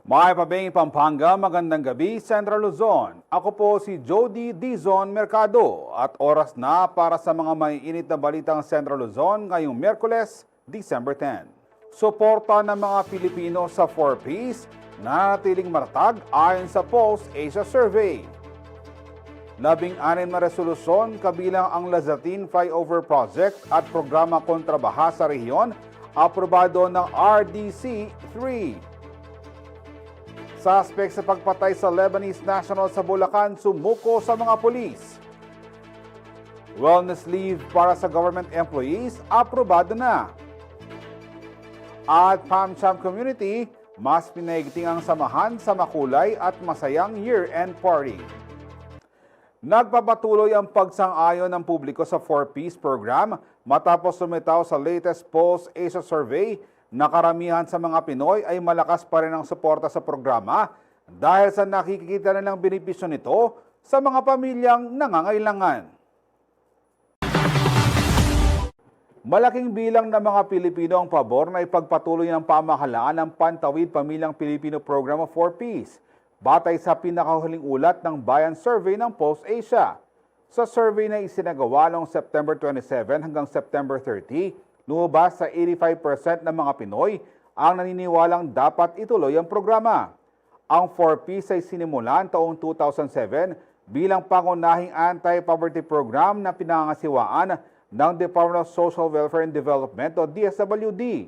Mga Pabeng, Pampanga, magandang gabi, Central Luzon. Ako po si Jody Dizon Mercado at oras na para sa mga maiinit na balitang Central Luzon ngayong Miyerkules, December 10. Suporta ng mga Pilipino sa 4Ps na natiling matatag ayon sa Pulse Asia Survey. 16 na resolusyon kabilang ang Lazatin Flyover Project at programa kontrabaha sa rehiyon, aprobado ng RDC 3. Suspect sa pagpatay sa Lebanese national sa Bulacan sumuko sa mga pulis. Wellness leave para sa government employees, aprobado na. At PamCham Community, mas pinaigting ang samahan sa makulay at masayang year-end party. Nagpapatuloy ang pagsang-ayon ng publiko sa 4Ps program matapos lumitaw sa latest Pulse Asia Survey na karamihan sa mga Pinoy ay malakas pa rin ang suporta sa programa dahil sa nakikita nilang benepisyo nito sa mga pamilyang nangangailangan. Malaking bilang ng mga Pilipino ang pabor na ipagpatuloy ng pamahalaan ng Pantawid Pamilyang Pilipino Program of 4Ps, batay sa pinakahuling ulat ng Bayan Survey ng Pulse Asia. Sa survey na isinagawa noong September 27 hanggang September 30, lumabas sa 85% ng mga Pinoy ang naniniwalang dapat ituloy ang programa. Ang 4Ps ay sinimulan taong 2007 bilang pangunahing anti-poverty program na pinangangasiwaan ng Department of Social Welfare and Development o DSWD.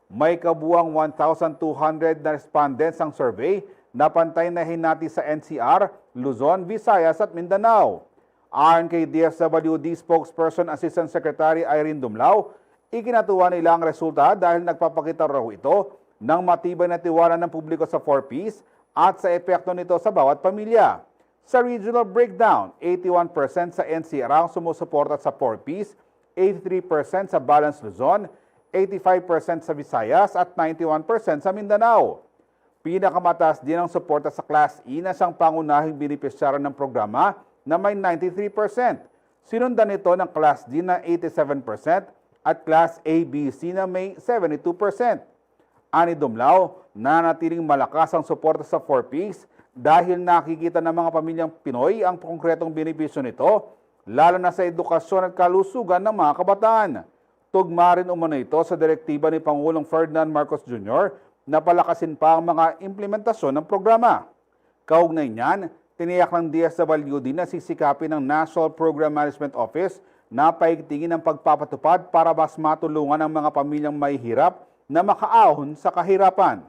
May kabuang 1,200 na respondents ang survey na pantay na hinati sa NCR, Luzon, Visayas at Mindanao. Ayon kay DSWD spokesperson Assistant Secretary Irene Dumlao, ikinatuwa nila ang resulta dahil nagpapakita raw ito ng matibay na tiwala ng publiko sa 4Ps at sa epekto nito sa bawat pamilya. Sa regional breakdown, 81% sa NCR ang sumusuporta sa 4Ps, 83% sa Balance Luzon, 85% sa Visayas at 91% sa Mindanao. Pinakamataas din ang suporta sa Class E na siyang pangunahing benepisyaryo ng programa na may 93%. Sinundan nito ng Class D na 87% at Class A, B, C na may 72%. Ani Dumlao, nanatiling malakas ang suporta sa 4Ps dahil nakikita ng mga pamilyang Pinoy ang konkretong benepisyo nito, lalo na sa edukasyon at kalusugan ng mga kabataan. Tugma rin umano ito sa direktiba ni Pangulong Ferdinand Marcos Jr. na palakasin pa ang mga implementasyon ng programa. Kaugnay niyan, tiniyak ng DSWD na sisikapin ng National Program Management Office na paigtingin ang pagpapatupad para mas matulungan ang mga pamilyang mahihirap na makaahon sa kahirapan.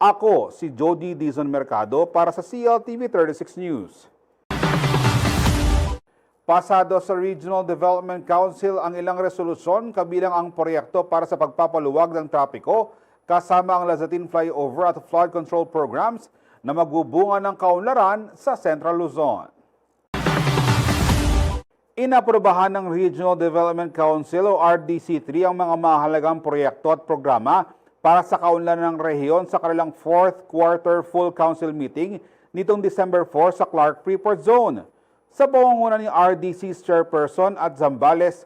Ako si Jody Dizon Mercado para sa CLTV 36 News. Pasado sa Regional Development Council ang ilang resolusyon kabilang ang proyekto para sa pagpapaluwag ng trapiko kasama ang Lazatin Flyover at flood control programs na magbubunga ng kaunlaran sa Central Luzon. Inaprobahan ng Regional Development Council o RDC3 ang mga mahalagang proyekto at programa para sa kaunlaran ng rehiyon sa kanilang 4th Quarter Full Council Meeting nitong December 4 sa Clark Freeport Zone. Sa pangunguna ni RDC Chairperson at Zambales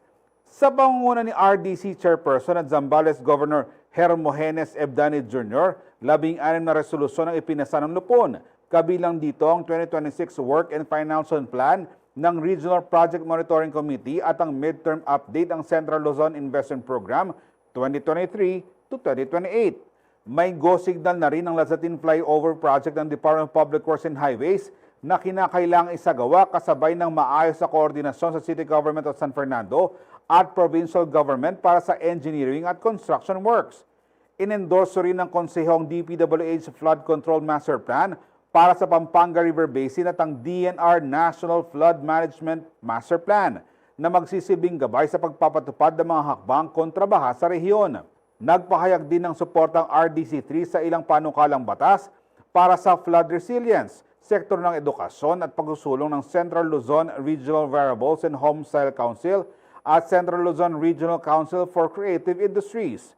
Governor Hermogenes Ebdani Jr., 16 na resolusyon ang ipinasa ng lupon. Kabilang dito ang 2026 Work and Financial Plan ng Regional Project Monitoring Committee at ang midterm update ng Central Luzon Investment Program 2023 to 2028. May go signal na rin ang Lazatin Flyover Project ng Department of Public Works and Highways na kinakailangang isagawa kasabay ng maayos na koordinasyon sa City Government of San Fernando at Provincial Government para sa engineering at construction works. Inendorso rin ng Konsehong DPWH Flood Control Master Plan para sa Pampanga River Basin at ang DNR National Flood Management Master Plan na magsisilbing gabay sa pagpapatupad ng mga hakbang kontrabaha sa rehiyon. Nagpahayag din ng suportang RDC3 sa ilang panukalang batas para sa flood resilience, sektor ng edukasyon at pagsusulong ng Central Luzon Regional Variables and Homestyle Council at Central Luzon Regional Council for Creative Industries.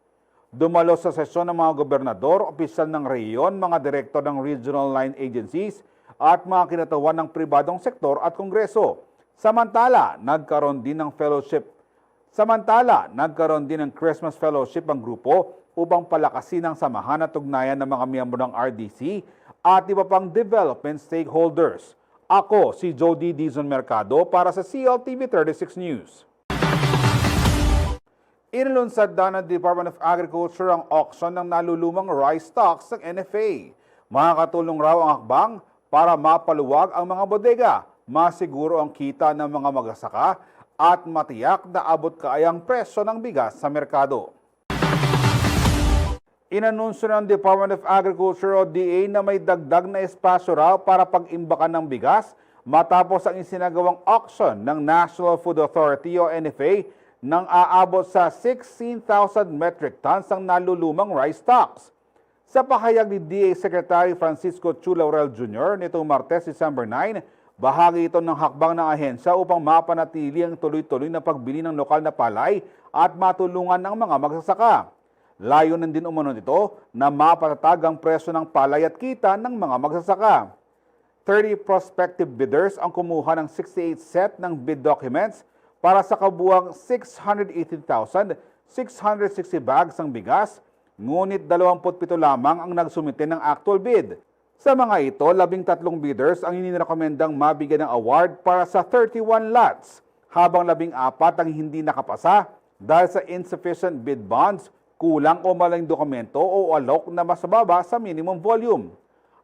Dumalo sa sesyon ng mga gobernador, opisyal ng rehiyon, mga direktor ng regional line agencies at mga kinatawan ng pribadong sektor at kongreso. Samantala, nagkaroon din ng Christmas Fellowship ang grupo upang palakasin ang samahan at ugnayan ng mga miyembro ng RDC at iba pang development stakeholders. Ako si Jody Dizon Mercado para sa CLTV 36 News. Inilunsad na ng Department of Agriculture ang auction ng nalulumang rice stocks ng NFA. Makakatulong raw ang hakbang para mapaluwag ang mga bodega, masiguro ang kita ng mga magsasaka at matiyak na abot kaayang presyo ng bigas sa merkado. Inanunsyo ng Department of Agriculture o DA na may dagdag na espasyo raw para pag-imbakan ng bigas matapos ang isinagawang auction ng National Food Authority o NFA nang aabot sa 16,000 metric tons ang nalulumang rice stocks. Sa pahayag ni DA Secretary Francisco Chu Laurel Jr. nitong Martes, December 9, bahagi ito ng hakbang ng ahensya upang mapanatili ang tuloy-tuloy na pagbili ng lokal na palay at matulungan ng mga magsasaka. Layunin din umano nito na mapatatag ang presyo ng palay at kita ng mga magsasaka. 30 prospective bidders ang kumuha ng 68 set ng bid documents para sa kabuuang 618,660 bags ng bigas, ngunit 27 lamang ang nagsumite ng actual bid. Sa mga ito, 13 bidders ang inirekomendang mabigyan ng award para sa 31 lots, habang 14 ang hindi nakapasa dahil sa insufficient bid bonds, kulang o maling dokumento o alok na mas mababa sa minimum volume.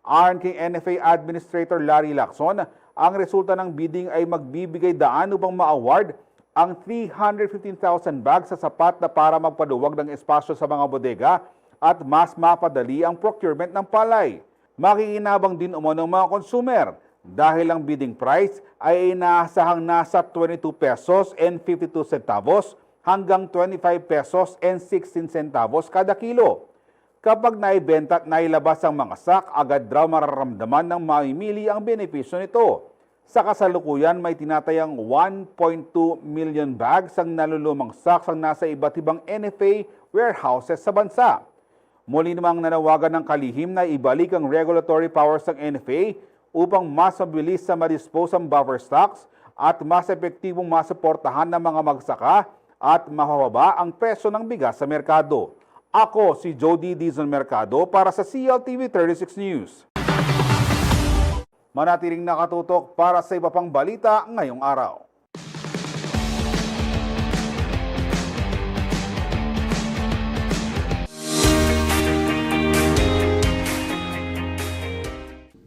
Ayon kay NFA Administrator Larry Lacson, ang resulta ng bidding ay magbibigay daan upang ma-award ang 315,000 bags sa sapat na para magpaluwag ng espasyo sa mga bodega at mas mapadali ang procurement ng palay. Makikinabang din umano ng mga consumer dahil ang bidding price ay inaasahang nasa 22 pesos and 52 centavos hanggang 25 pesos and 16 centavos kada kilo. Kapag naibenta at nailabas ang mga sak, agad raw mararamdaman ng mamimili ang benepisyo nito. Sa kasalukuyan, may tinatayang 1.2 million bags ang nalulumang stocks ang nasa iba't ibang NFA warehouses sa bansa. Muli namang nanawagan ng kalihim na ibalik ang regulatory powers ng NFA upang mas mabilis sa ma-dispose ang buffer stocks at mas epektibong masuportahan ng mga magsaka at mababa ang presyo ng bigas sa merkado. Ako si Jody Dizon Mercado para sa CLTV 36 News. Manatiling nakatutok para sa iba pang balita ngayong araw.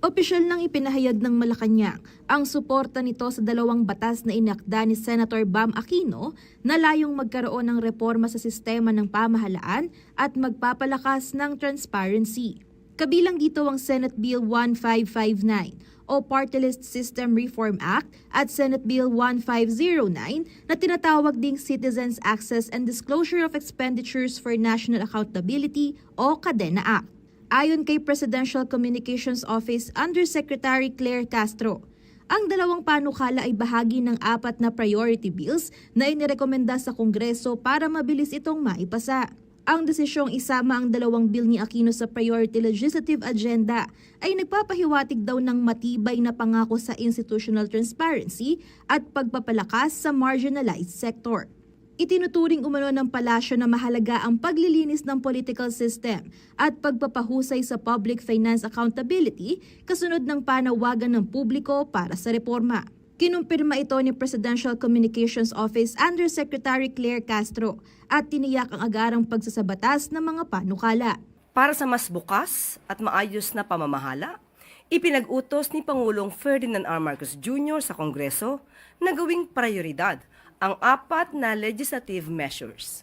Opisyal nang ipinahayag ng Malacanang ang suporta nito sa dalawang batas na inakda ni Senator Bam Aquino na layong magkaroon ng reforma sa sistema ng pamahalaan at magpapalakas ng transparency. Kabilang dito ang Senate Bill 1559 o Party List System Reform Act at Senate Bill 1509 na tinatawag ding Citizens Access and Disclosure of Expenditures for National Accountability o CADENA Act. Ayon kay Presidential Communications Office Undersecretary Claire Castro, ang dalawang panukala ay bahagi ng 4 na priority bills na inirekomenda sa Kongreso para mabilis itong maipasa. Ang desisyong isama ang dalawang bill ni Aquino sa priority legislative agenda ay nagpapahiwatig daw ng matibay na pangako sa institutional transparency at pagpapalakas sa marginalized sector. Itinuturing umano ng palasyo na mahalaga ang paglilinis ng political system at pagpapahusay sa public finance accountability kasunod ng panawagan ng publiko para sa reforma. Kinumpirma ito ni Presidential Communications Office Undersecretary Claire Castro at tiniyak ang agarang pagsasabatas ng mga panukala. Para sa mas bukas at maayos na pamamahala, ipinag-utos ni Pangulong Ferdinand R. Marcos Jr. sa Kongreso na gawing prioridad ang 4 na legislative measures.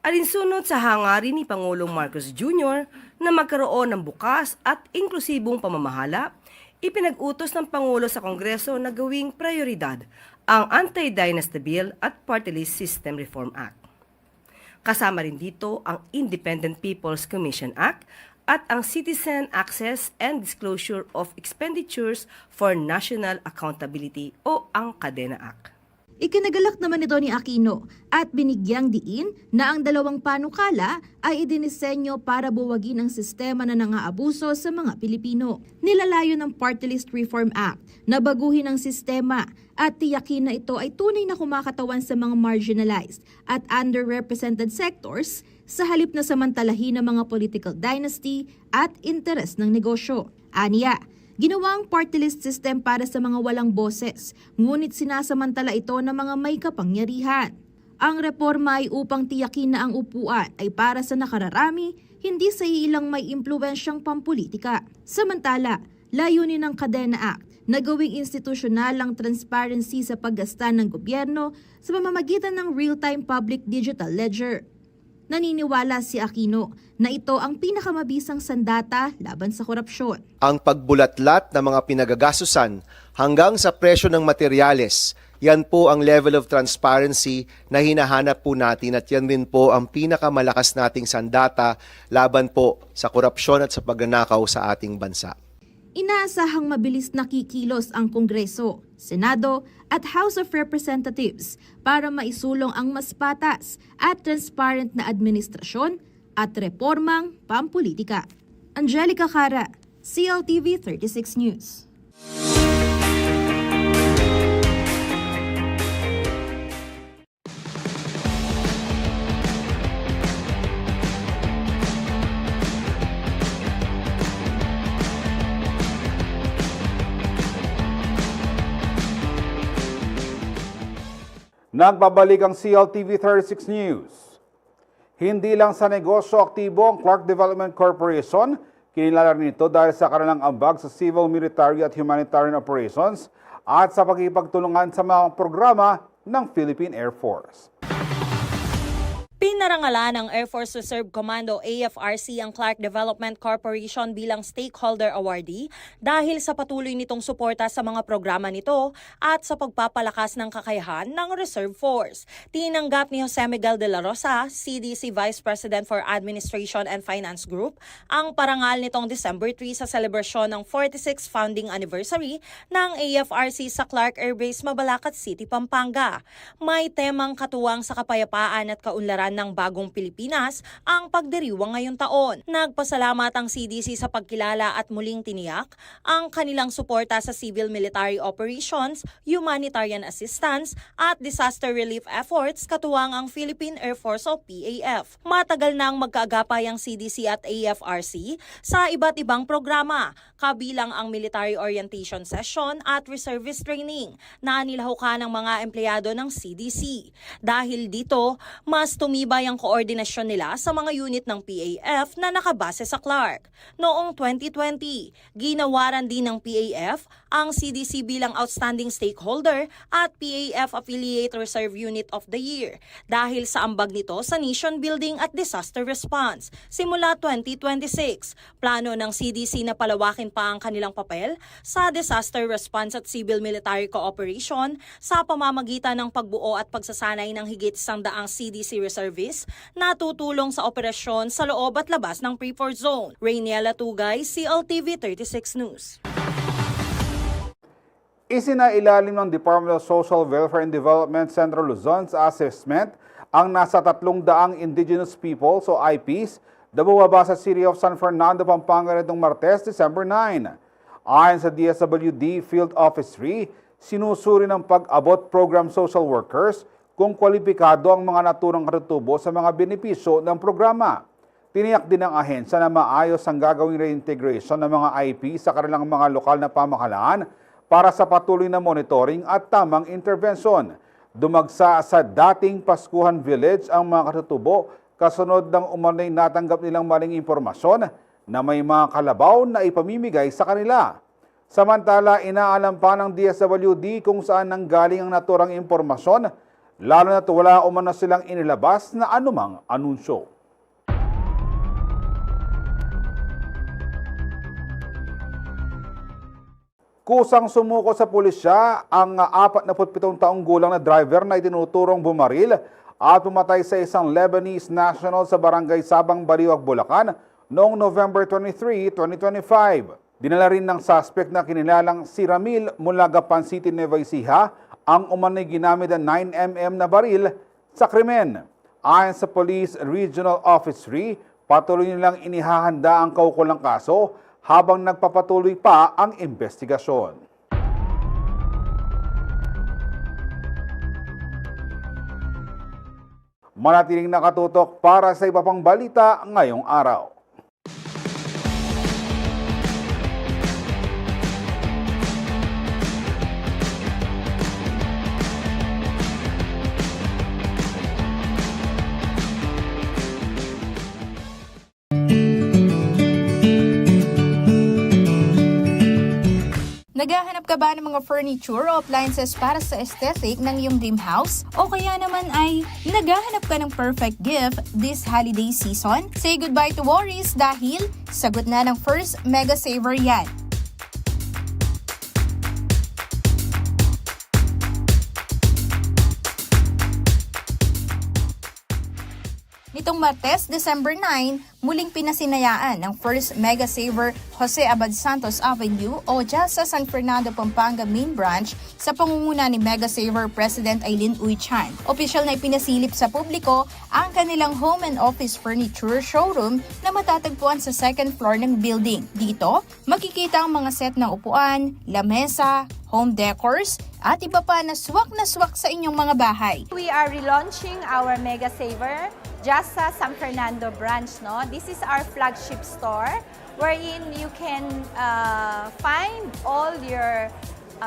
Alinsunod sa hangarin ni Pangulong Marcos Jr. na magkaroon ng bukas at inklusibong pamamahala, ipinag-utos ng Pangulo sa Kongreso na gawing prioridad ang Anti-Dynasty Bill at Party List System Reform Act. Kasama rin dito ang Independent People's Commission Act at ang Citizen Access and Disclosure of Expenditures for National Accountability o ang CADENA Act. Ikinagalak naman ito ni Aquino at binigyang diin na ang dalawang panukala ay idinisenyo para buwagin ang sistema na nangaabuso sa mga Pilipino. Nilalayo ng Party List Reform Act na baguhin ang sistema at tiyakin na ito ay tunay na kumakatawan sa mga marginalized at underrepresented sectors sa halip na samantalahin ng mga political dynasty at interes ng negosyo. Aniya, ginawa ang party list system para sa mga walang boses, ngunit sinasamantala ito ng mga may kapangyarihan. Ang reforma ay upang tiyakin na ang upuan ay para sa nakararami, hindi sa ilang may impluwensyang pampolitika. Samantala, layunin ng Kadena Act na gawing institusyonal ang transparency sa paggasta ng gobyerno sa pamamagitan ng real-time public digital ledger. Naniniwala si Aquino na ito ang pinakamabisang sandata laban sa korupsyon. Ang pagbulatlat ng mga pinagagastusan hanggang sa presyo ng materyales, yan po ang level of transparency na hinahanap po natin at yan din po ang pinakamalakas nating sandata laban po sa korupsyon at sa pagnanakaw sa ating bansa. Inaasahang mabilis na kikilos ang Kongreso, Senado at House of Representatives para maisulong ang mas patas at transparent na administrasyon at reformang pampolitika. Angelica Cara, CLTV 36 News. Nagbabalik ang CLTV 36 News. Hindi lang sa negosyo aktibo ang Clark Development Corporation, kinilala rin ito dahil sa kanilang ambag sa civil, military at humanitarian operations at sa pagkipagtulungan sa mga programa ng Philippine Air Force. Pinarangalan ng Air Force Reserve Commando AFRC ang Clark Development Corporation bilang stakeholder awardee dahil sa patuloy nitong suporta sa mga programa nito at sa pagpapalakas ng kakayahan ng Reserve Force. Tinanggap ni Jose Miguel de la Rosa, CDC Vice President for Administration and Finance Group, ang parangal nitong December 3 sa selebrasyon ng 46th founding anniversary ng AFRC sa Clark Air Base, Mabalacat City, Pampanga. May temang katuwang sa kapayapaan at kaunlaran ng bagong Pilipinas ang pagdiriwang ngayong taon. Nagpasalamat ang CDC sa pagkilala at muling tiniyak ang kanilang suporta sa civil military operations, humanitarian assistance at disaster relief efforts katuwang ang Philippine Air Force o PAF. Matagal nang magkaagapay ang CDC at AFRC sa iba't ibang programa, kabilang ang military orientation session at reservist training na nilahukan ng mga empleyado ng CDC. Dahil dito, mas tumibay ang koordinasyon nila sa mga unit ng PAF na nakabase sa Clark. Noong 2020, ginawaran din ng PAF ang CDC bilang outstanding stakeholder at PAF Affiliate Reserve Unit of the Year dahil sa ambag nito sa nation building at disaster response. Simula 2026, plano ng CDC na palawakin pa ang kanilang papel sa disaster response at civil military cooperation sa pamamagitan ng pagbuo at pagsasanay ng higit 100 CDC reservists na tutulong sa operasyon sa loob at labas ng Pre-4 Zone. Rainiela Tugay, CLTV 36 News. Isinailalim ng Department of Social Welfare and Development Central Luzon sa assessment ang nasa 300 indigenous peoples o IPs na bumaba sa City of San Fernando, Pampanga nitong Martes, December 9. Ayon sa DSWD Field Office 3, sinusuri ng pag-abot program social workers kung kwalipikado ang mga naturang katutubo sa mga benepisyo ng programa. Tiniyak din ng ahensya na maayos ang gagawing reintegration ng mga IP sa kanilang mga lokal na pamahalaan para sa patuloy na monitoring at tamang intervensyon. Dumagsa sa dating Paskuhan Village ang mga katutubo kasunod ng umanay natanggap nilang maling impormasyon na may mga kalabaw na ipamimigay sa kanila. Samantala, inaalam pa ng DSWD kung saan nanggaling ang naturang impormasyon, lalo na't wala umano silang inilabas na anumang anunsyo. Kusang sumuko sa pulisya ang 47 taong gulang na driver na itinuturong bumaril at pumatay sa isang Lebanese national sa barangay Sabang Baliwag, Bulacan noong November 23, 2025. Dinala rin ng suspect na kinilalang si Ramil mula Gapan City, Nueva Ecija ang umano'y ginamit na 9mm na baril sa krimen. Ayon sa Police Regional Office 3, patuloy nilang inihahanda ang kaukulang kaso habang nagpapatuloy pa ang investigasyon. Manatiling nakatutok para sa iba pang balita ngayong araw. Naghahanap ka ba ng mga furniture o appliances para sa aesthetic ng iyong dream house? O kaya naman ay naghahanap ka ng perfect gift this holiday season? Say goodbye to worries dahil sagot na ng First Mega Saver yan. Nitong Martes, December 9, muling pinasinayaan ng First Mega Saver Jose Abad Santos Avenue o Jasa San Fernando, Pampanga Main Branch sa pangunguna ni Mega Saver President Eileen Uy Chan. Opisyal na ipinasilip sa publiko ang kanilang home and office furniture showroom na matatagpuan sa second floor ng building. Dito, makikita ang mga set ng upuan, lamesa, home decors, at iba pa na swak sa inyong mga bahay. We are relaunching our Mega Saver Jasa San Fernando branch. No, this is our flagship store wherein you can find all your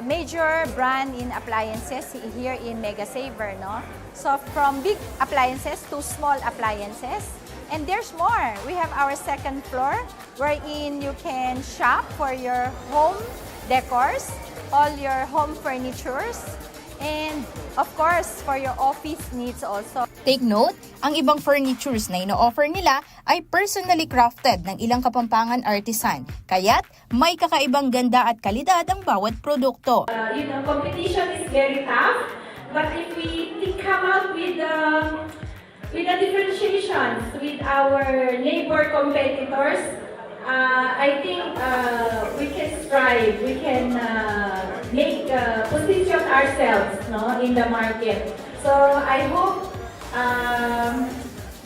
major brand in appliances here in Mega Saver. No, so from big appliances to small appliances. And there's more. We have our second floor wherein you can shop for your home decors, all your home furnitures, and of course, for your office needs also. Take note, ang ibang furnitures na ino-offer nila ay personally crafted ng ilang Kapampangan artisan. Kaya't may kakaibang ganda at kalidad ang bawat produkto. Competition is very tough, but if we come out with the differentiations with our neighbor competitors, I think we can strive, we can position ourselves, no, in the market. So I hope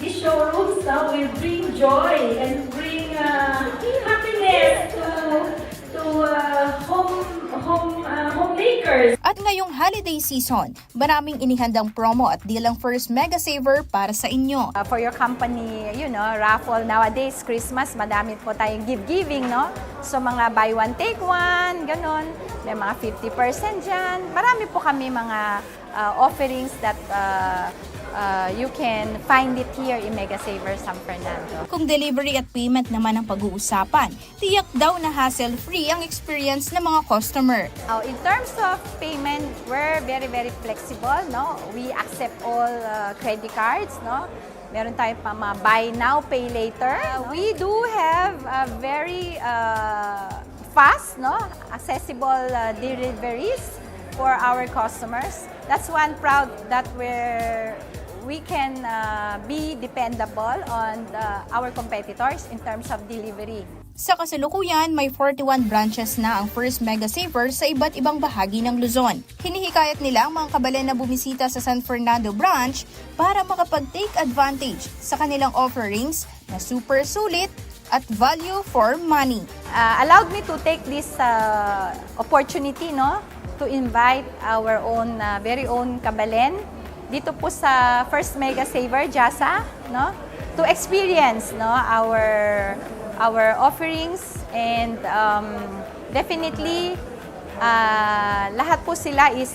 these showrooms now will bring joy and bring happiness to homemakers. At ngayong holiday season, maraming inihandang promo at deal ang First Mega Saver para sa inyo. For your company, raffle nowadays, Christmas, madami po tayong giving, no? So mga buy one, take one, ganon. May mga 50% dyan. Marami po kami mga offerings that you can find it here in Mega Saver San Fernando. Kung delivery at payment naman ang pag-uusapan, tiyak daw na hassle-free ang experience ng mga customer. In terms of payment, we're very flexible, no? We accept all credit cards, no? Meron tayong pa mga buy now, pay later. We do have a very fast, no? Accessible deliveries for our customers. That's one proud that we can be dependable on our competitors in terms of delivery. Sa kasalukuyan, may 41 branches na ang First Mega Saver sa iba't ibang bahagi ng Luzon. Hinihikayat nila ang mga kabalan na bumisita sa San Fernando branch para makapag-take advantage sa kanilang offerings na super sulit at value for money. Allowed me to take this opportunity, no, to invite our own very own kabalen dito po sa First Mega Saver Jasa, no, to experience, no, our offerings, and definitely lahat po sila is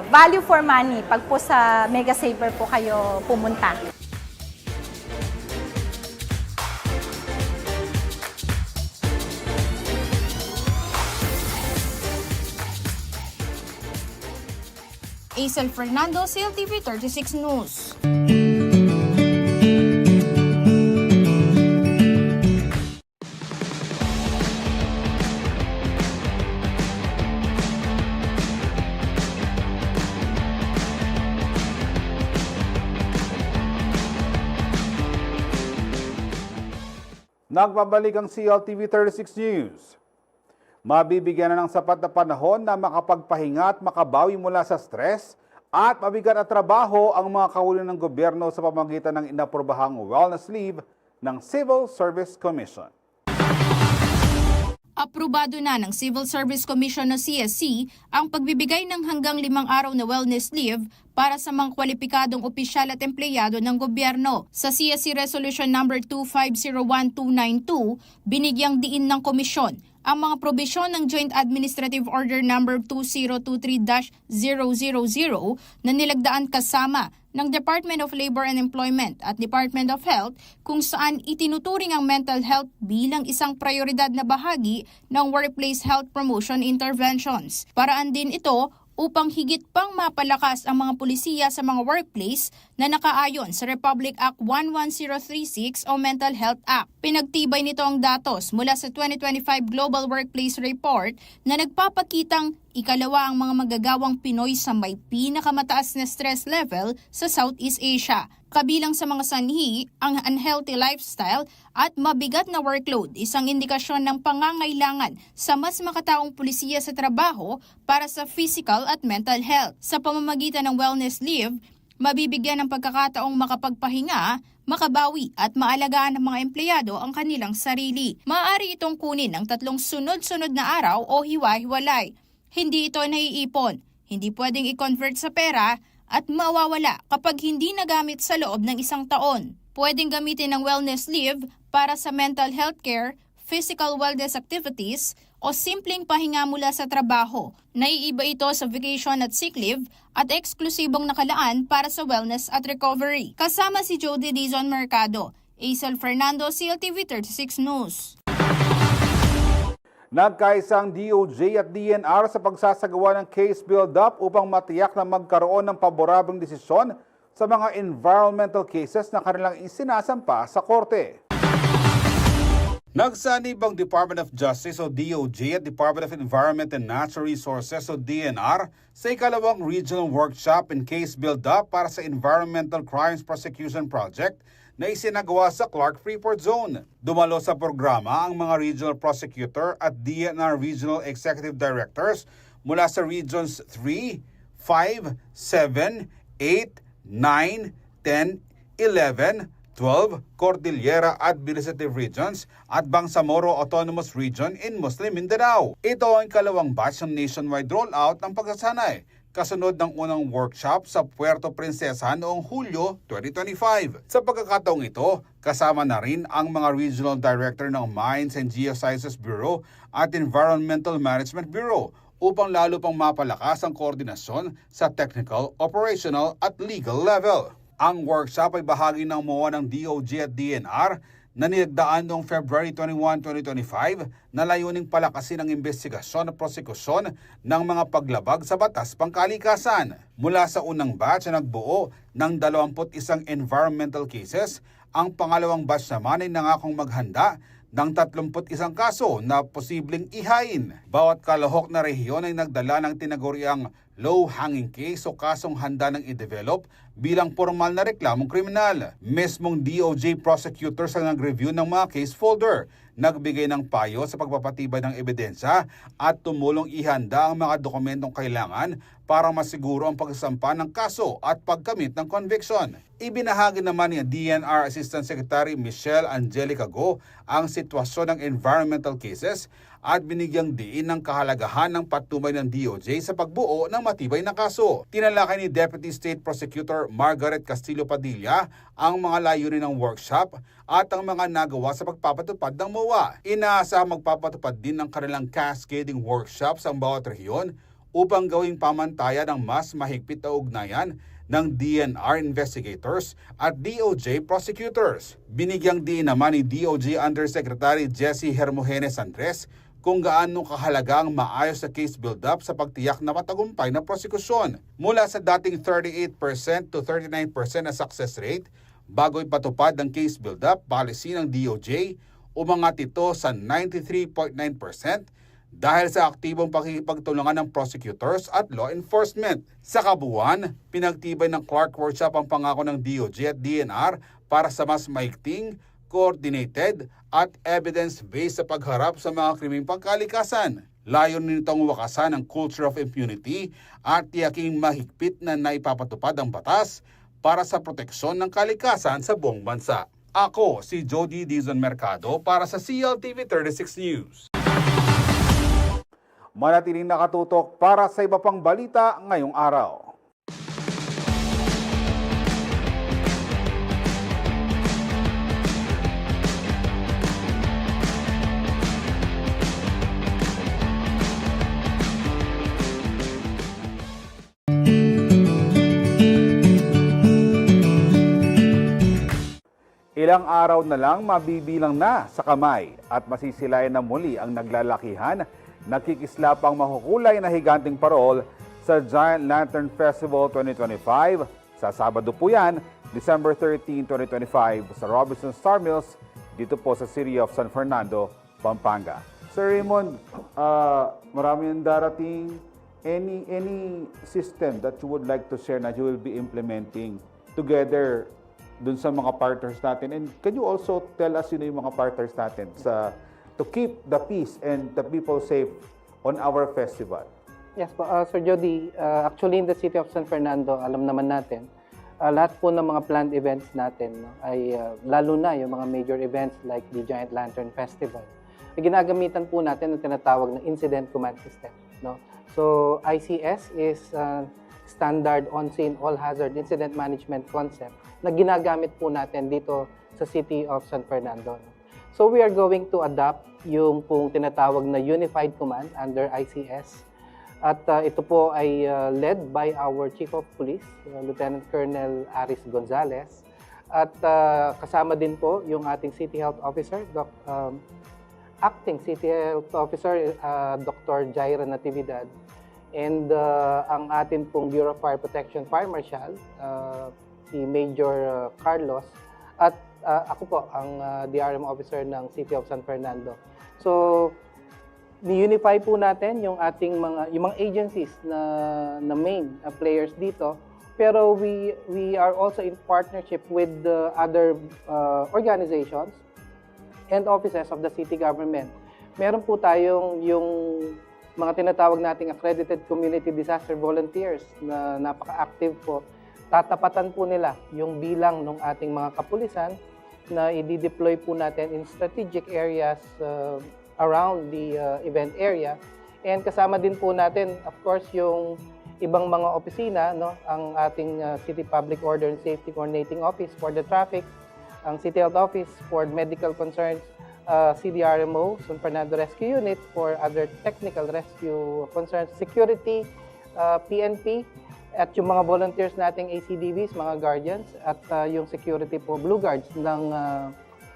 value for money pag po sa Mega Saver po kayo pumunta. Aisel Fernando, CLTV 36 News. Nagbabalik ang CLTV 36 News. Mabibigyan na ng sapat na panahon na makapagpahinga at makabawi mula sa stress at mabigat at trabaho ang mga kahuli ng gobyerno sa pamamagitan ng inaprobahang wellness leave ng Civil Service Commission. Aprobado na ng Civil Service Commission o CSC ang pagbibigay ng hanggang 5 araw na wellness leave para sa mga kwalipikadong opisyal at empleyado ng gobyerno. Sa CSC Resolution number 2501292, binigyang diin ng komisyon ang mga probisyon ng Joint Administrative Order number 2023-000 na nilagdaan kasama ng Department of Labor and Employment at Department of Health kung saan itinuturing ang mental health bilang isang prioridad na bahagi ng workplace health promotion interventions. Paraan din ito upang higit pang mapalakas ang mga pulisiya sa mga workplace na nakaayon sa Republic Act 11036 o Mental Health Act. Pinagtibay nito ang datos mula sa 2025 Global Workplace Report na nagpapakitang ikalawa ang mga magagawang Pinoy sa may pinakamataas na stress level sa Southeast Asia. Kabilang sa mga sanhi, ang unhealthy lifestyle at mabigat na workload, isang indikasyon ng pangangailangan sa mas makataong pulisiya sa trabaho para sa physical at mental health. Sa pamamagitan ng wellness leave, mabibigyan ng pagkakataong makapagpahinga, makabawi at maalagaan ng mga empleyado ang kanilang sarili. Maaari itong kunin ng 3 sunod-sunod na araw o hiwa-hiwalay. Hindi ito naiipon, hindi pwedeng i-convert sa pera at mawawala kapag hindi nagamit sa loob ng 1 taon. Pwedeng gamitin ang wellness leave para sa mental health care, physical wellness activities o simpleng pahinga mula sa trabaho. Naiiba ito sa vacation at sick leave at eksklusibong nakalaan para sa wellness at recovery. Kasama si Jody Dizon Mercado, Aisel Fernando, CLTV 36 News. Nagkaisang DOJ at DNR sa pagsasagawa ng case build-up upang matiyak na magkaroon ng paborableng desisyon sa mga environmental cases na kanilang isinasampa sa korte. Nagsanib ang Department of Justice o DOJ at Department of Environment and Natural Resources o DNR sa ikalawang regional workshop and case build-up para sa Environmental Crimes Prosecution Project na isinagawa sa Clark Freeport Zone. Dumalo sa programa ang mga regional prosecutor at DNR regional executive directors mula sa Regions 3, 5, 7, 8, 9, 10, 11, 12, Cordillera Administrative Regions at Bangsamoro Autonomous Region in Muslim Mindanao. Ito ang ikalawang batch ng nationwide rollout ng pagsasanay, kasunod ng unang workshop sa Puerto Princesa noong Hulyo 2025. Sa pagkakataong ito, kasama na rin ang mga Regional Director ng Mines and Geosciences Bureau at Environmental Management Bureau upang lalo pang mapalakas ang koordinasyon sa technical, operational at legal level. Ang workshop ay bahagi ng MOA ng DOJ at DNR na nilagdaan noong February 21, 2025 na layuning palakasin ang investigasyon at prosekusyon ng mga paglabag sa batas pangkalikasan. Mula sa unang batch na nagbuo ng 21 environmental cases, ang pangalawang batch naman ay nangakong maghanda ng 31 kaso na posibleng ihain. Bawat kalahok na rehiyon ay nagdala ng tinaguriang low-hanging case o kasong handa ng i-develop bilang formal na reklamong kriminal. Mismong DOJ prosecutors ang nag-review ng mga case folder, nagbigay ng payo sa pagpapatibay ng ebidensya at tumulong ihanda ang mga dokumentong kailangan para masiguro ang pagsasampa ng kaso at pagkamit ng conviction. Ibinahagi naman ni DNR Assistant Secretary Michelle Angelica Go ang sitwasyon ng environmental cases at binigyang diin ng kahalagahan ng patnubay ng DOJ sa pagbuo ng matibay na kaso. Tinalakay ni Deputy State Prosecutor Margaret Castillo Padilla ang mga layunin ng workshop at ang mga nagawa sa pagpapatupad ng MOA. Inaasahang magpapatupad din ng kanilang cascading workshops ang bawat rehiyon upang gawing pamantayan ng mas mahigpit na ugnayan ng DNR investigators at DOJ prosecutors. Binigyang diin naman ni DOJ Undersecretary Jessie Hermogenes Andres kung gaano kahalaga ang maayos na case build-up sa pagtiyak na matagumpay na prosekusyon. Mula sa dating 38% to 39% na success rate, bago ipatupad ang case build-up policy ng DOJ, umangat ito sa 93.9% dahil sa aktibong pakikipagtulungan ng prosecutors at law enforcement. Sa kabuuan, pinagtibay ng Clark Workshop ang pangako ng DOJ at DNR para sa mas maigting, coordinated at evidence-based sa pagharap sa mga krimeng pangkalikasan. Layunin nitong wakasan ang culture of impunity at tiyaking mahigpit na naipapatupad ang batas para sa proteksyon ng kalikasan sa buong bansa. Ako si Jody Dizon Mercado para sa CLTV 36 News. Manatiling nakatutok para sa iba pang balita ngayong araw. Ilang araw na lang mabibilang na sa kamay at masisilayan na muli ang naglalakihan, nakikislapang makukulay na higanting parol sa Giant Lantern Festival 2025. Sa Sabado po yan, December 13, 2025 sa Robinson Star Mills dito po sa City of San Fernando, Pampanga. Sir Raymond, marami yung darating. Any system that you would like to share na you will be implementing together dun sa mga partners natin? And can you also tell us sino yung mga partners natin to keep the peace and the people safe on our festival? Yes po, Sir Jody, actually in the City of San Fernando, alam naman natin, lahat po ng mga planned events natin ay lalo na yung mga major events like the Giant Lantern Festival. Ginagamitan po natin ang tinatawag na Incident Command System. No? So ICS is Standard On-Scene All-Hazard Incident Management Concept na ginagamit po natin dito sa City of San Fernando. So we are going to adopt yung pong tinatawag na Unified Command under ICS. At ito po ay led by our Chief of Police, Lieutenant Colonel Aris Gonzales. At kasama din po yung ating City Health Officer, Acting City Health Officer, Dr. Jaira Natividad. And ang atin pong Bureau of Fire Protection Fire Marshal, si Major Carlos. At ako po, ang DRM officer ng City of San Fernando. So, ni-unify po natin yung ating yung mga agencies na main players dito. Pero we are also in partnership with the other organizations and offices of the city government. Meron po tayong yung mga tinatawag nating accredited community disaster volunteers na napaka-active po. Tatapatan po nila yung bilang ng ating mga kapulisan na i-deploy po natin in strategic areas around the event area. And kasama din po natin, of course, yung ibang mga opisina, no? Ang ating City Public Order and Safety Coordinating Office for the Traffic, ang City Health Office for Medical Concerns, CDRMO, San Fernando Rescue Unit for other technical rescue concerns, security, PNP, at yung mga volunteers nating ACDVs, mga guardians, at yung security po, Blue Guards ng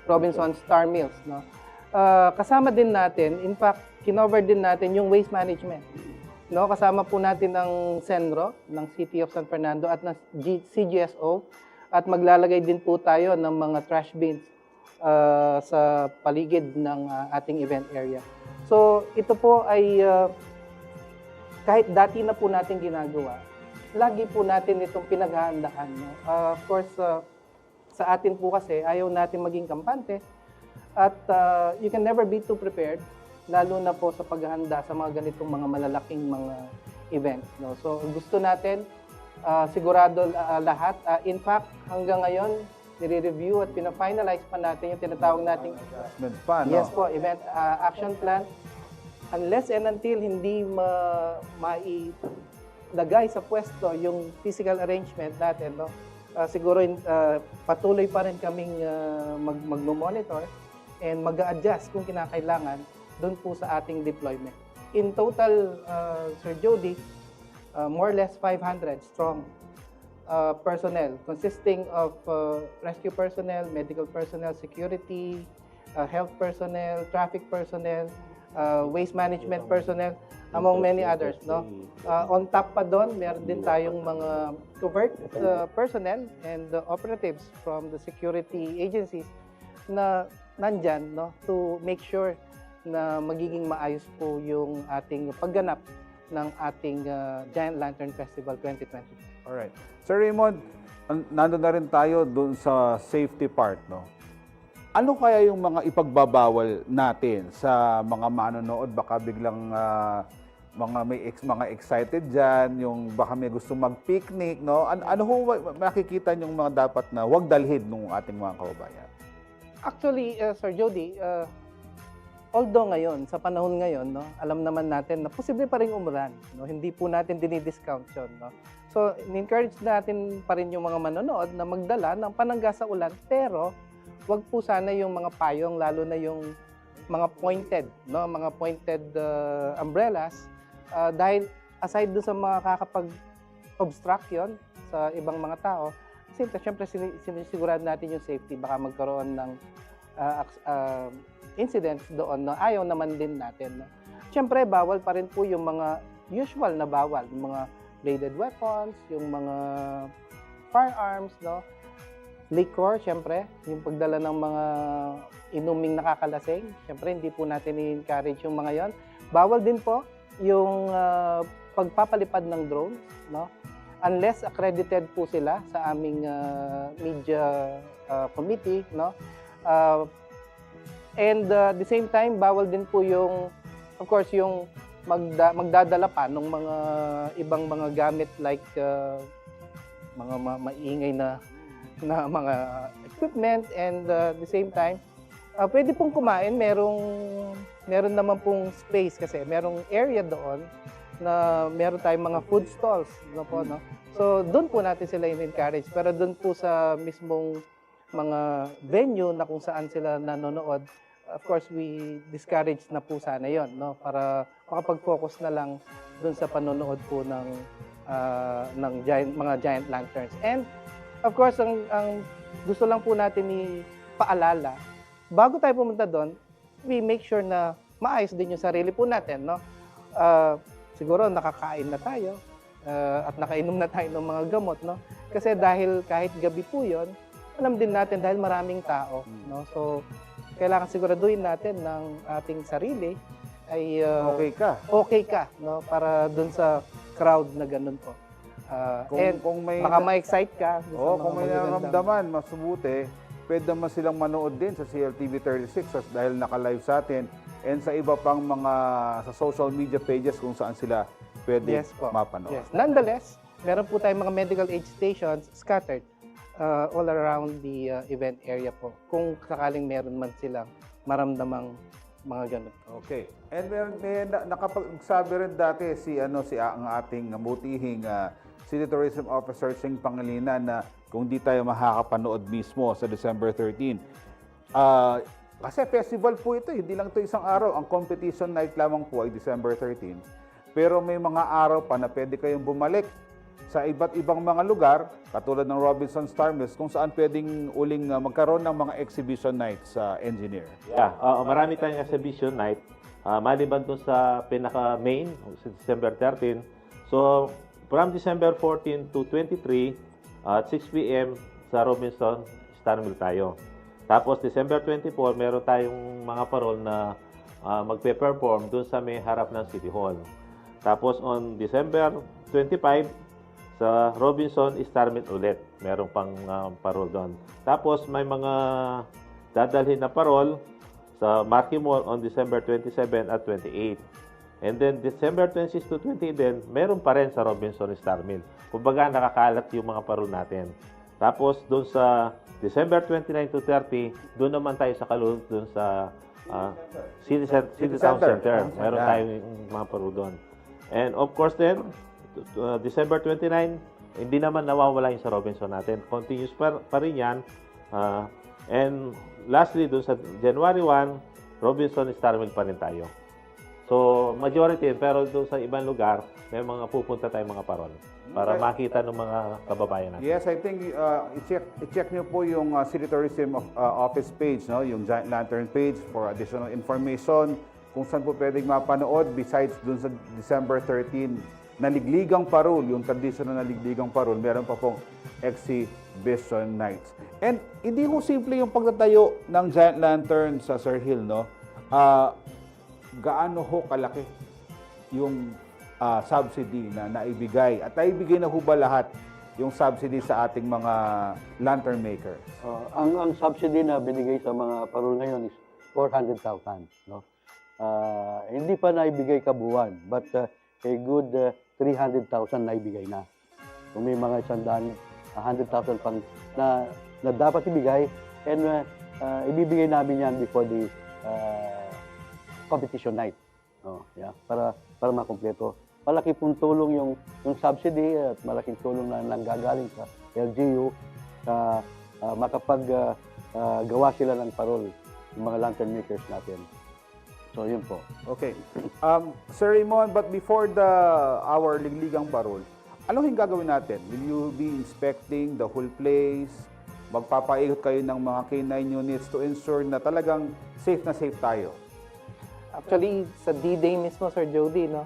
Robinson Star Mills. No? Kasama din natin, in fact, kinover din natin yung waste management. No? Kasama po natin ang Senro ng City of San Fernando at ng CGSO, at maglalagay din po tayo ng mga trash bins sa paligid ng ating event area. So ito po ay kahit dati na po natin ginagawa, lagi po natin itong pinaghahandaan. No? Of course, sa atin po kasi ayaw natin maging kampante at you can never be too prepared, lalo na po sa paghahanda sa mga ganitong mga malalaking mga events. No? So gusto natin sigurado lahat. In fact, hanggang ngayon, nire-review at pina-finalize pa natin yung tinatawag nating yes po, event action plan. Unless and until hindi mailagay sa pwesto yung physical arrangement natin, no? Siguro patuloy pa rin kaming mag-monitor and mag-a-adjust kung kinakailangan doon po sa ating deployment. In total, Sir Jody, more or less 500 strong personnel consisting of rescue personnel, medical personnel, security, health personnel, traffic personnel, waste management personnel, among many others. No? On top pa doon, meron din tayong mga covert personnel and operatives from the security agencies na nandyan, no, to make sure na magiging maayos po yung ating pagganap ng ating Giant Lantern Festival 2020. Alright. Sir Raymond, nandun na rin tayo doon sa safety part, no? Ano kaya yung mga ipagbabawal natin sa mga manonood? Baka biglang mga excited diyan, yung baka may gusto mag-picnic, no? Ano ho makikita yung mga dapat na wag dalhin ng ating mga kababayan? Actually, Sir Jody, although ngayon, sa panahon ngayon, no, alam naman natin na posible pa rin umulan. No? Hindi po natin dinidiscount yun. No? So, encourage natin pa rin yung mga manonood na magdala ng panangga sa ulan, pero wag po sana yung mga payong, lalo na yung mga pointed, no? Mga pointed umbrellas, dahil aside doon sa mga kakapag-obstruction sa ibang mga tao, siyempre sinisigurado natin yung safety, baka magkaroon ng incidents doon na ayaw naman din natin. No? Siyempre, bawal pa rin po yung mga usual na bawal, yung mga bladed weapons, yung mga firearms, no? Liquor, siyempre, yung pagdala ng mga inuming nakakalasing, siyempre hindi po natin i-encourage yung mga yon. Bawal din po yung pagpapalipad ng drones, no? Unless accredited po sila sa aming media committee, no? And at the same time, bawal din po yung, of course, yung magdadala pa ng mga ibang mga gamit like mga maingay na mga equipment, and at the same time, pwede pong kumain, meron naman pong space kasi merong area doon na meron tayong mga food stalls, no po, no? So doon po natin sila in-encourage, pero doon po sa mismong mga venue na kung saan sila nanonood, of course we discourage na po sana yon, no, para makapag-focus na lang doon sa panonood po ng mga giant lanterns. And of course, ang gusto lang po natin ipaalala, bago tayo pumunta doon, we make sure na maayos din yung sarili po natin, no? Siguro nakakain na tayo at nakainom na tayo ng mga gamot, no? Kasi dahil kahit gabi po yon, alam din natin dahil maraming tao, no? So, kailangan siguraduhin natin ng ating sarili ay okay ka, no? Para doon sa crowd na ganun po. Kung may baka ma-excite ka. Kung may nararamdaman, mas mabuti, pwede naman silang manood din sa CLTV 36 dahil naka-live sa atin, and sa iba pang mga sa social media pages kung saan sila pwede mapanood. Yes. Nonetheless, meron po tayong mga medical aid stations scattered all around the event area po, kung sakaling meron man silang maramdamang mga ganun. Okay. And may nakapagsabi rin dati ang ating mutihing City Tourism Officer Sing Pangilinan na kung di tayo makakapanood mismo sa December 13. Kasi festival po ito, hindi lang ito isang araw. Ang competition night lamang po ay December 13. Pero may mga araw pa na pwede kayong bumalik sa iba't ibang mga lugar, katulad ng Robinson Star Mills, kung saan pwedeng uling magkaroon ng mga exhibition nights sa Engineer. Yeah, marami tayong exhibition night. Maliban doon sa pinaka-main, sa December 13. So, from December 14 to 23, at 6 p.m. sa Robinson Star Mill tayo. Tapos, December 24, meron tayong mga parol na magpe-perform doon sa may harap ng City Hall. Tapos, on December 25, sa Robinson Star Mill ulit. Meron pang parol doon. Tapos, may mga dadalhin na parol sa Marquee Mall on December 27 at 28. And then, December 26 to 28 din, meron pa rin sa Robinson Star Mill. Kumbaga, nakakalat yung mga parol natin. Tapos, doon sa December 29 to 30, doon naman tayo sa Kalulot, doon sa City Town Center. Meron tayong mga parol doon. And of course then, December 29, hindi naman nawawala yung sa Robinson natin. Continuous pa rin yan. And lastly, dun sa January 1, Robinson Star Mill pa rin tayo. So, majority, pero doon sa ibang lugar, may mga pupunta tayong mga parol para makita ng mga kababayan natin. Yes, I think i-check nyo po yung City Tourism Office page, no? Yung Giant Lantern page for additional information kung saan po pwedeng mapanood besides dun sa December 13 naligligang parol, yung traditional na naligligang parol, meron pa pong exhibition nights. And hindi ho simple yung pagtatayo ng Giant Lantern sa Sir Hill, no? Gaano ho kalaki yung subsidy na naibigay? At naibigay na ho ba lahat yung subsidy sa ating mga lantern makers? Ang subsidy na binigay sa mga parol ngayon is 400,000. No? Hindi pa naibigay kabuuan, but a good 300,000 naibigay na. Kung may mga 100,000 pang na dapat ibigay, and ibibigay namin yan before the competition night. Yeah, para makumpleto. Malaki pong tulong yung subsidy at malaking tulong na nanggagaling sa LGU sa makapag-gawa sila ng parol, yung mga lantern makers natin. So, yun po. Okay. Sir Raymond, but before our Ligligang Parol, ano yung gagawin natin? Will you be inspecting the whole place? Magpapaikot kayo ng mga K9 units to ensure na talagang safe na safe tayo? Actually, sa D-Day mismo, Sir Jody, no?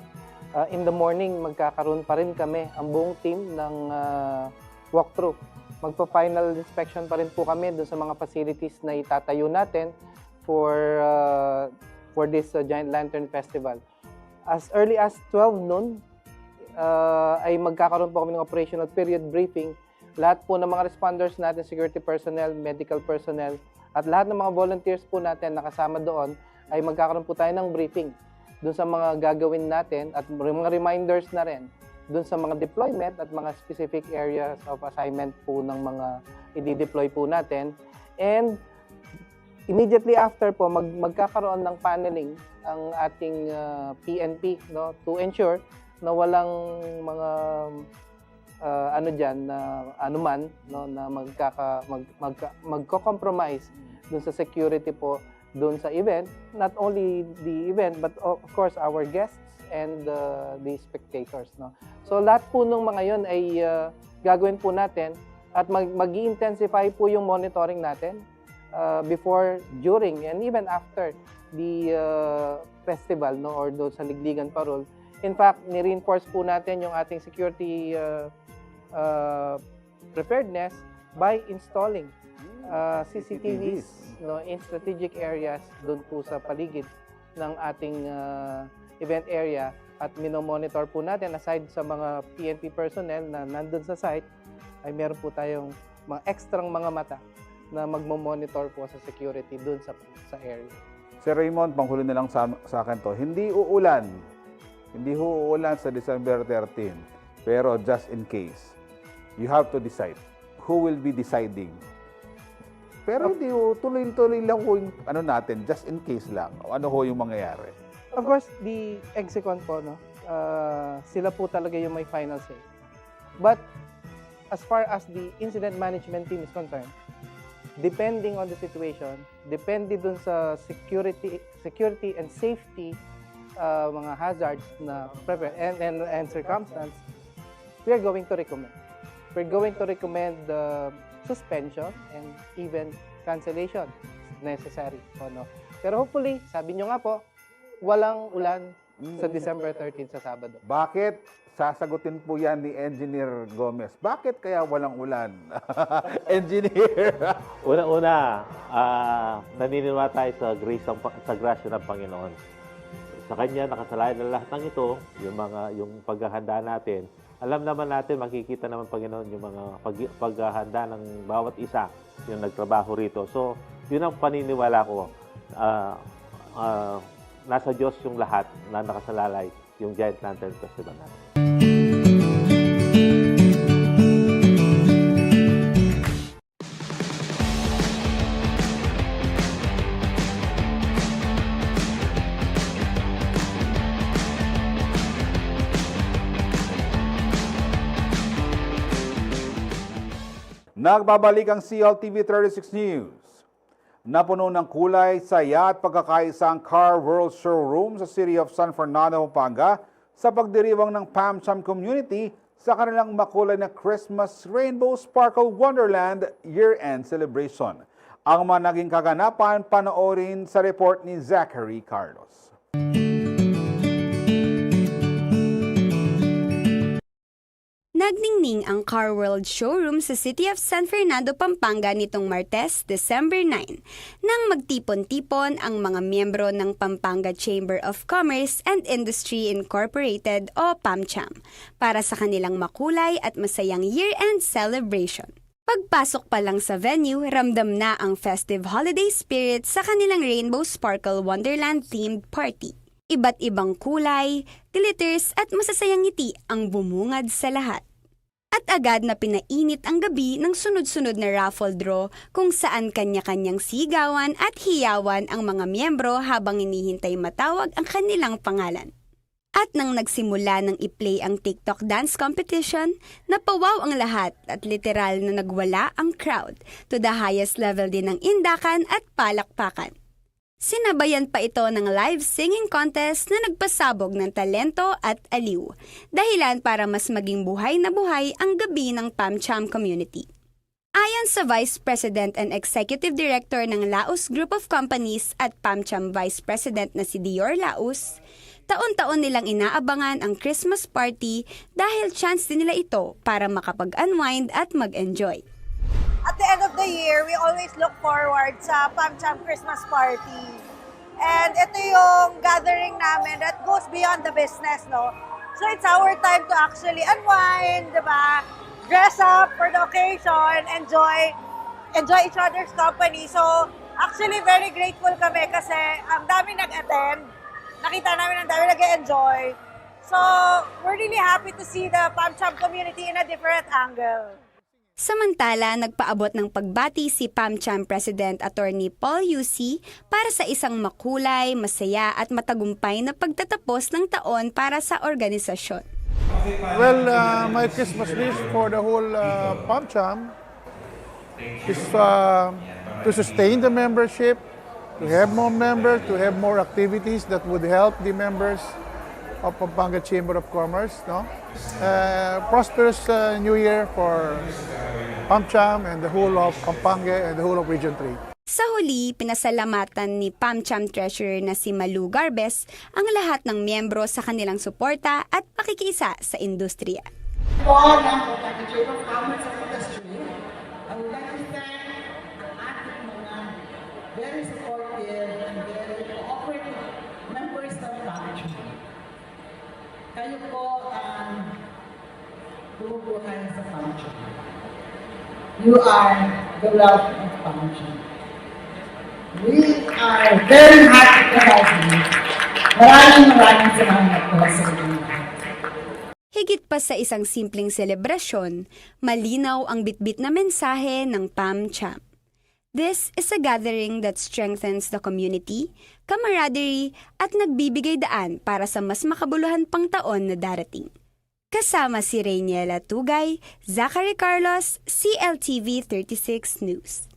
In the morning, magkakaroon pa rin kami, ang buong team ng walkthrough. Magpa-final inspection pa rin po kami doon sa mga facilities na itatayo natin for this Giant Lantern Festival. As early as 12 noon, ay magkakaroon po kami ng operational period briefing. Lahat po ng mga responders natin, security personnel, medical personnel, at lahat ng mga volunteers po natin nakasama doon, ay magkakaroon po tayo ng briefing doon sa mga gagawin natin at mga reminders na rin doon sa mga deployment at mga specific areas of assignment po ng mga i-deploy po natin. And immediately after po, magkakaroon ng paneling ang ating PNP, no, to ensure na walang mga anuman, no, na magko-compromise doon sa security po doon sa event, not only the event but of course our guests and the spectators, no. So lahat po ng mga yon ay gagawin po natin at mag-intensify po yung monitoring natin before, during, and even after the festival, no, or doon sa Ligligan Parol. In fact, ni-reinforce po natin yung ating security preparedness by installing CCTVs, no, in strategic areas doon po sa paligid ng ating event area, at minomonitor po natin, aside sa mga PNP personnel na nandun sa site, ay meron po tayong mga ekstrang mga mata na magmo-monitor po sa security doon sa area. Sir Raymond, panghuli na lang sa akin to. Hindi uulan sa December 13. Pero just in case, you have to decide. Who will be deciding? Pero hindi tuloy-tuloy lang ho yung natin, just in case lang. Ano ho yung mangyayari? Of course, the Execon po, no, sila po talaga yung may final say. But as far as the incident management team is concerned, depending on the situation, depende dun sa security and safety mga hazards na prepare and circumstance, we are going to recommend. We're going to recommend suspension and even cancellation if necessary. No? Pero hopefully, sabi nyo nga po, walang ulan sa December 13 sa Sabado. Bakit? Sasagutin po yan ni Engineer Gomez. Bakit kaya walang ulan? Engineer! Una-una, naniniwala tayo sa grace sa grasya ng Panginoon. Sa Kanya, nakasalayan na lahat ng ito, yung paghahanda natin. Alam naman natin, makikita naman Panginoon yung mga paghahanda ng bawat isa, yung nagtrabaho rito. So, yun ang paniniwala ko. Nasa Diyos yung lahat na nakasalalay yung Giant Lantern Festival natin. Nagbabalik ang CLTV 36 News. Napuno ng kulay, saya at pagkakaisa ang Car World Showroom sa City of San Fernando, Pampanga sa pagdiriwang ng PamCham community sa kanilang makulay na Christmas Rainbow Sparkle Wonderland year-end celebration. Ang mga naging kaganapan, panoorin sa report ni Zachary Carlos. Nagningning ang Car World Showroom sa City of San Fernando, Pampanga nitong Martes, December 9, nang magtipon-tipon ang mga miyembro ng Pampanga Chamber of Commerce and Industry Incorporated o PAMCHAM para sa kanilang makulay at masayang year-end celebration. Pagpasok pa lang sa venue, ramdam na ang festive holiday spirit sa kanilang Rainbow Sparkle Wonderland themed party. Iba't ibang kulay, glitters at masasayang ngiti ang bumungad sa lahat. At agad na pinainit ang gabi ng sunod-sunod na raffle draw kung saan kanya-kanyang sigawan at hiyawan ang mga miyembro habang hinihintay matawag ang kanilang pangalan. At nang nagsimula ng i-play ang TikTok dance competition, napawaw ang lahat at literal na nagwala ang crowd to the highest level din ng indakan at palakpakan. Sinabayan pa ito ng live singing contest na nagpasabog ng talento at aliw, dahilan para mas maging buhay na buhay ang gabi ng PAMCHAM community. Ayon sa Vice President and Executive Director ng Laos Group of Companies at PAMCHAM Vice President na si Dior Laos, taon-taon nilang inaabangan ang Christmas party dahil chance din nila ito para makapag-unwind at mag-enjoy. At the end of the year, we always look forward sa PAMCHAM Christmas Party. And ito yung gathering namin that goes beyond the business, no? So it's our time to actually unwind, di ba? Dress up for the occasion, enjoy each other's company. So actually very grateful kami kasi ang dami nag-attend. Nakita namin ang dami nag-enjoy. So we're really happy to see the PAMCHAM community in a different angle. Samantala, nagpaabot ng pagbati si PAMCHAM President Attorney Paul Yusi para sa isang makulay, masaya at matagumpay na pagtatapos ng taon para sa organisasyon. Well, my Christmas wish for the whole PAMCHAM is to sustain the membership, to have more members, to have more activities that would help the members of Pampanga Chamber of Commerce. No? Prosperous New Year for PAMCHAM and the whole of Pampanga and the whole of Region 3. Sa huli, pinasalamatan ni PAMCHAM Treasurer na si Malu Garbes ang lahat ng miyembro sa kanilang suporta at pakikiisa sa industriya. All ng Pampanga Chamber of Commerce and Industry, I would like to thank ang ating mga very supportive and very cooperative members ng PAMCHAM. Kayo po ang bumubuhay sa PAMCHAM. You are the wealth of PAMCHAM. We are very happy to have you. Maraming salamat po sa inyo. Higit pa sa isang simpleng selebrasyon, malinaw ang bitbit na mensahe ng PAMCHAM. This is a gathering that strengthens the community, camaraderie at nagbibigay daan para sa mas makabuluhan pang taon na darating. Kasama si Rainiela Tugay, Zachary Carlos, CLTV 36 News.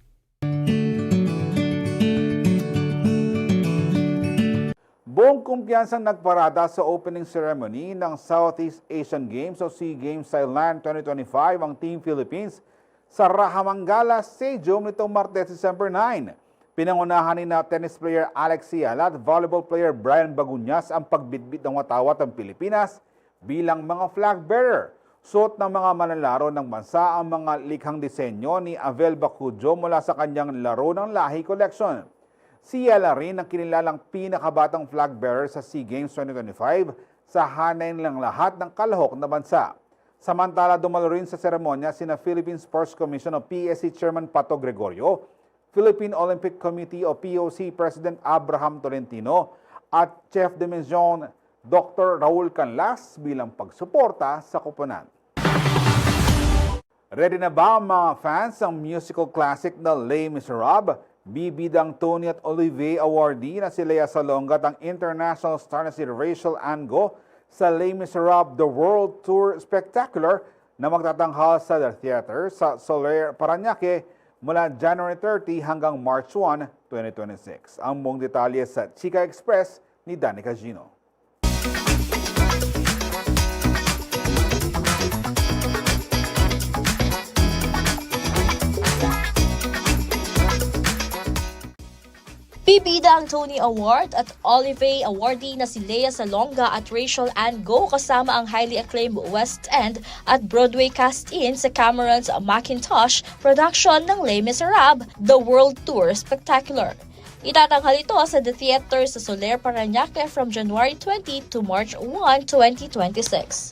Buong kumpiyansang nagparada sa opening ceremony ng Southeast Asian Games o SEA Games Thailand 2025 ang Team Philippines sa Rahamangala Stadium nitong Martes, December 9. Pinangunahan ni tennis player Alex Ciala at volleyball player Brian Bagunyas ang pagbitbit ng watawat ng Pilipinas bilang mga flag bearer. Suot ng mga manlalaro ng bansa ang mga likhang disenyo ni Avel Bacujo mula sa kanyang Laro ng Lahi collection. Ciala rin ang kinilalang pinakabatang flag bearer sa SEA Games 2025 sa hanay ng lahat ng kalahok na bansa. Samantala, dumalo rin sa seremonya sina Philippine Sports Commission o PSC Chairman Pato Gregorio, Philippine Olympic Committee o POC President Abraham Tolentino at Chef de Mission Dr. Raul Canlas bilang pagsuporta sa koponan. Ready na ba ang mga fans ng musical classic na Les Miserables? Bibidang Tony at Olivier awardee na si Lea Salonga at ang international star na si Rachel Ango sa Les Miserables The World Tour Spectacular na magtatanghal sa The Theater sa Soler, Parañaque mula January 30 hanggang March 1, 2026. Ang buong detalye sa Chika Express ni Danica Gino. Di bida ang Tony Award at Olive awardee na si Lea Salonga at Rachel Ann Go kasama ang highly acclaimed West End at Broadway cast-in sa Cameron's Macintosh production ng Les Miserables, The World Tour Spectacular. Itatanghal ito sa The Theater sa Soler, Parañaque from January 20 to March 1, 2026.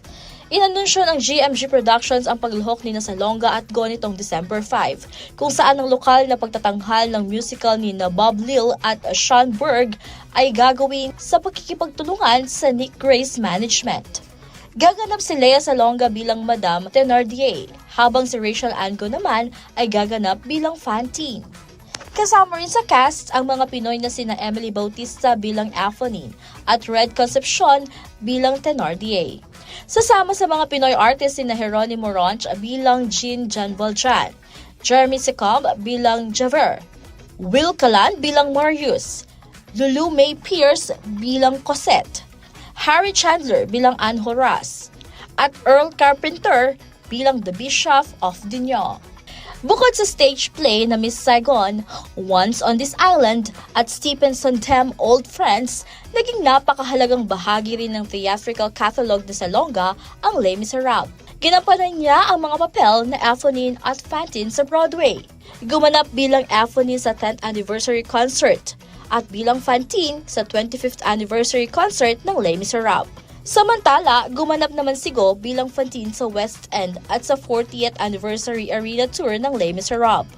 Inanunsyo ng GMG Productions ang pagluhok ni Salonga at Go nitong December 5, kung saan ang lokal na pagtatanghal ng musical ni Bob Lil at Sean Berg ay gagawin sa pagkikipagtulungan sa Nick Grace Management. Gaganap si Lea Salonga bilang Madame Thenardier, habang si Rachel Ann Go naman ay gaganap bilang Fantine. Kasama rin sa cast ang mga Pinoy na sina Emily Bautista bilang Aphonin at Red Concepcion bilang Thenardier. Sasama sa mga Pinoy artist sina Jeronimo Ronch bilang Jean Jan Valjean, Jeremy Secombe bilang Javert, Will Calan bilang Marius, Lulu May Pierce bilang Cosette, Harry Chandler bilang Anne Horace, at Earl Carpenter bilang the Bishop of Digne. Bukod sa stage play na Miss Saigon, Once on This Island at Stephen Sondheim Old Friends, naging napakahalagang bahagi rin ng theatrical catalog ni Salonga ang Les Miserables. Ginampanan niya ang mga papel na Aphonin at Fantine sa Broadway. Gumanap bilang Aphonin sa 10th anniversary concert at bilang Fantine sa 25th anniversary concert ng Les Miserables. Samantala, gumanap naman si Go bilang Fantine sa West End at sa 40th Anniversary Arena Tour ng Les Miserables.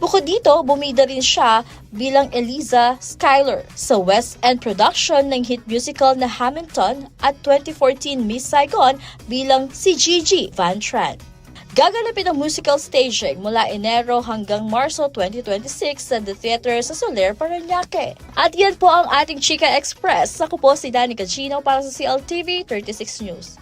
Bukod dito, bumida rin siya bilang Eliza Schuyler sa West End production ng hit musical na Hamilton at 2014 Miss Saigon bilang si Gigi Van Tran. Gaganapin ang musical staging mula Enero hanggang Marso 2026 sa The Theater sa Soler, Parañaque. At yan po ang ating Chika Express. Ako po si Danny Gagino para sa CLTV 36 News.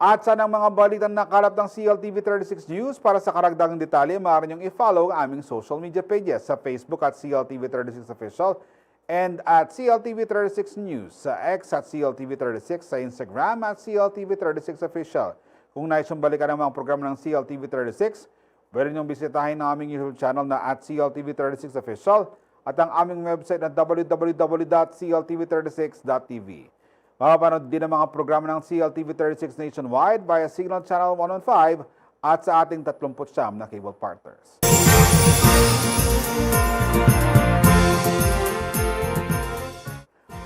At sa ng mga balitang nakalap ng CLTV 36 News, para sa karagdagang detalye, maaari niyong i-follow ang aming social media pages sa Facebook at CLTV 36 Official and at CLTV 36 News, sa X at CLTV 36, sa Instagram at CLTV 36 Official. Kung nais yung balikan ng mga programa ng CLTV 36, pwede niyong bisitahin ang aming YouTube channel na at CLTV 36 Official at ang aming website na www.cltv36.tv. Mapapanood din ang mga programa ng CLTV 36 nationwide via Signal Channel 115 at sa ating 39 na cable partners.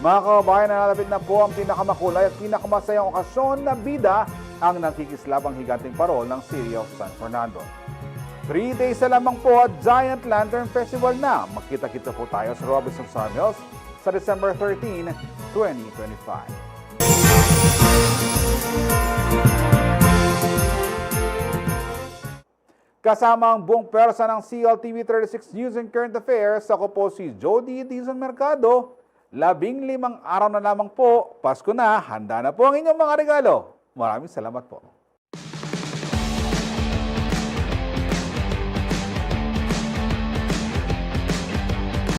Mga kababayan, nalalapit na po ang pinakamakulay at pinakamasayang okasyon na bida ang nakikislabang higanting parol ng City of San Fernando. 3 days na lamang po at Giant Lantern Festival na. Magkita-kita po tayo sa Robinson Sawmills sa December 13, 2025. Kasama ang buong persa ng CLTV 36 News and Current Affairs, ako po si Jody Dizon Mercado. 15 araw na lamang po, Pasko na, handa na po ang inyong mga regalo. Maraming salamat po.